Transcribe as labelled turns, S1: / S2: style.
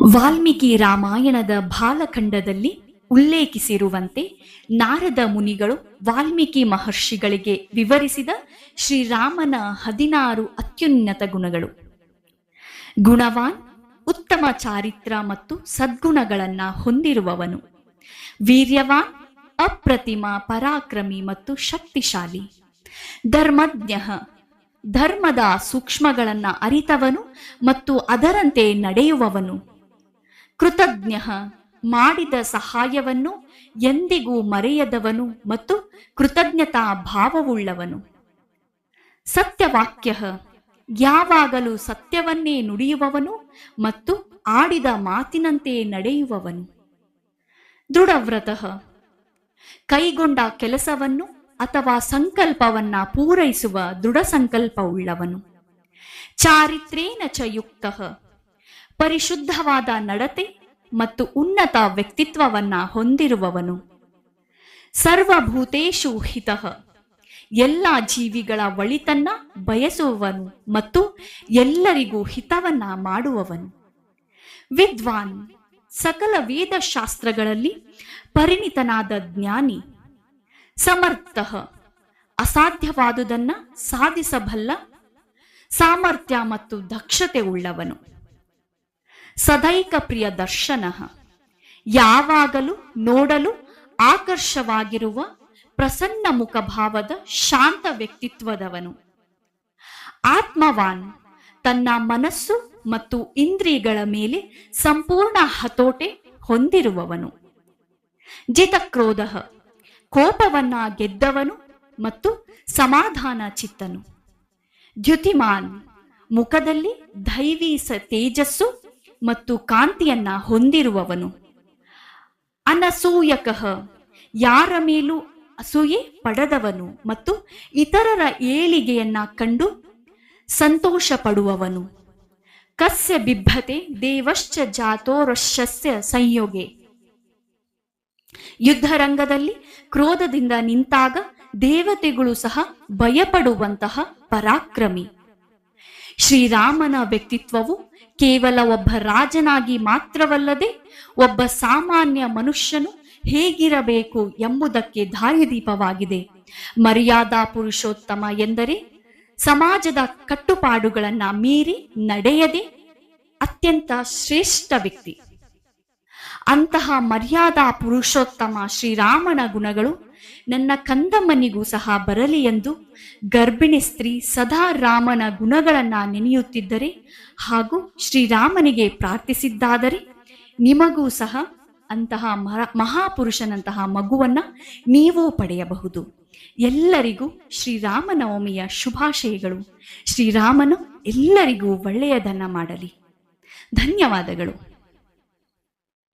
S1: ವಾಲ್ಮೀಕಿ ರಾಮಾಯಣದ ಬಾಲಖಂಡದಲ್ಲಿ ಉಲ್ಲೇಖಿಸಿರುವಂತೆ ನಾರದ ಮುನಿಗಳು ವಾಲ್ಮೀಕಿ ಮಹರ್ಷಿಗಳಿಗೆ ವಿವರಿಸಿದ ಶ್ರೀರಾಮನ 16 ಅತ್ಯುನ್ನತ ಗುಣಗಳು. ಗುಣವಾನ್, ಉತ್ತಮ ಚಾರಿತ್ರ ಮತ್ತು ಸದ್ಗುಣಗಳನ್ನು ಹೊಂದಿರುವವನು. ವೀರ್ಯವಾನ್, ಅಪ್ರತಿಮ, ಪರಾಕ್ರಮಿ ಮತ್ತು ಶಕ್ತಿಶಾಲಿ. ಧರ್ಮಜ್ಞ, ಧರ್ಮದ ಸೂಕ್ಷ್ಮಗಳನ್ನು ಅರಿತವನು ಮತ್ತು ಅದರಂತೆ ನಡೆಯುವವನು. ಕೃತಜ್ಞ, ಮಾಡಿದ ಸಹಾಯವನ್ನು ಎಂದಿಗೂ ಮರೆಯದವನು ಮತ್ತು ಕೃತಜ್ಞತಾ ಭಾವವುಳ್ಳವನು. ಸತ್ಯವಾಕ್ಯ, ಯಾವಾಗಲೂ ಸತ್ಯವನ್ನೇ ನುಡಿಯುವವನು ಮತ್ತು ಆಡಿದ ಮಾತಿನಂತೆ ನಡೆಯುವವನು. ದೃಢವ್ರತ, ಕೈಗೊಂಡ ಕೆಲಸವನ್ನು ಅಥವಾ ಸಂಕಲ್ಪವನ್ನ ಪೂರೈಸುವ ದೃಢ ಸಂಕಲ್ಪವುಳ್ಳವನು. ಚಾರಿತ್ರೇನ ಚ ಯುಕ್ತ, ಪರಿಶುದ್ಧವಾದ ನಡತೆ ಮತ್ತು ಉನ್ನತ ವ್ಯಕ್ತಿತ್ವವನ್ನ ಹೊಂದಿರುವವನು. ಸರ್ವಭೂತೇಷು ಹಿತಃ, ಎಲ್ಲ ಜೀವಿಗಳ ಒಳಿತನ್ನ ಬಯಸುವವನು ಮತ್ತು ಎಲ್ಲರಿಗೂ ಹಿತವನ್ನ ಮಾಡುವವನು. ವಿದ್ವಾನ್, ಸಕಲ ವೇದಶಾಸ್ತ್ರಗಳಲ್ಲಿ ಪರಿಣಿತನಾದ ಜ್ಞಾನಿ. ಸಮರ್ಥ, ಅಸಾಧ್ಯವಾದುದನ್ನ ಸಾಧಿಸಬಲ್ಲ ಸಾಮರ್ಥ್ಯ ಮತ್ತು ದಕ್ಷತೆ ಉಳ್ಳವನು. ಸದೈಕ ಪ್ರಿಯ ದರ್ಶನ, ಯಾವಾಗಲೂ ನೋಡಲು ಆಕರ್ಷವಾಗಿರುವ ಪ್ರಸನ್ನ ಮುಖಭಾವದ ಶಾಂತ ವ್ಯಕ್ತಿತ್ವದವನು. ಆತ್ಮವಾನ್, ತನ್ನ ಮನಸ್ಸು ಮತ್ತು ಇಂದ್ರಿಯಗಳ ಮೇಲೆ ಸಂಪೂರ್ಣ ಹತೋಟೆ ಹೊಂದಿರುವವನು. ಜಿತಕ್ರೋಧ, ಕೋಪವನ್ನ ಗೆದ್ದವನು ಮತ್ತು ಸಮಾಧಾನ ಚಿತ್ತನು. ದ್ಯುತಿಮಾನ್, ಮುಖದಲ್ಲಿ ದೈವಿ ತೇಜಸ್ಸು ಮತ್ತು ಕಾಂತಿಯನ್ನ ಹೊಂದಿರುವವನು. ಅನಸೂಯಕಃ, ಯಾರ ಮೇಲೂ ಅಸೂಯೆ ಪಡೆದವನು ಮತ್ತು ಇತರರ ಏಳಿಗೆಯನ್ನ ಕಂಡು ಸಂತೋಷ ಪಡುವವನು. ಕಸ್ಯ ಬಿಭ್ಯತೆ ದೇವಶ್ಚ ಜಾತೋರಶ್ಯಸ್ಯ ಸಂಯೋಗೆ, ಯುದ್ಧರಂಗದಲ್ಲಿ ಕ್ರೋಧದಿಂದ ನಿಂತಾಗ ದೇವತೆಗಳು ಸಹ ಭಯಪಡುವಂತಹ ಪರಾಕ್ರಮಿ. ಶ್ರೀರಾಮನ ವ್ಯಕ್ತಿತ್ವವು ಕೇವಲ ಒಬ್ಬ ರಾಜನಾಗಿ ಮಾತ್ರವಲ್ಲದೆ ಒಬ್ಬ ಸಾಮಾನ್ಯ ಮನುಷ್ಯನು ಹೇಗಿರಬೇಕು ಎಂಬುದಕ್ಕೆ ದಾರಿದೀಪವಾಗಿದೆ. ಮರ್ಯಾದಾ ಪುರುಷೋತ್ತಮ ಎಂದರೆ ಸಮಾಜದ ಕಟ್ಟುಪಾಡುಗಳನ್ನು ಮೀರಿ ನಡೆಯದೆ ಅತ್ಯಂತ ಶ್ರೇಷ್ಠ ವ್ಯಕ್ತಿ. ಅಂತಹ ಮರ್ಯಾದಾ ಪುರುಷೋತ್ತಮ ಶ್ರೀರಾಮನ ಗುಣಗಳು ನನ್ನ ಕಂದಮ್ಮನಿಗೂ ಸಹ ಬರಲಿ ಎಂದು ಗರ್ಭಿಣಿ ಸ್ತ್ರೀ ಸದಾ ರಾಮನ ಗುಣಗಳನ್ನ ನೆನೆಯುತ್ತಿದ್ದರೆ ಹಾಗೂ ಶ್ರೀರಾಮನಿಗೆ ಪ್ರಾರ್ಥಿಸಿದ್ದಾದರೆ ನಿಮಗೂ ಸಹ ಅಂತಹ ಮಹಾಪುರುಷನಂತಹ ಮಗುವನ್ನ ನೀವು ಪಡೆಯಬಹುದು. ಎಲ್ಲರಿಗೂ ಶ್ರೀರಾಮನವಮಿಯ ಶುಭಾಶಯಗಳು. ಶ್ರೀರಾಮನು ಎಲ್ಲರಿಗೂ ಒಳ್ಳೆಯದನ್ನ ಮಾಡಲಿ. ಧನ್ಯವಾದಗಳು.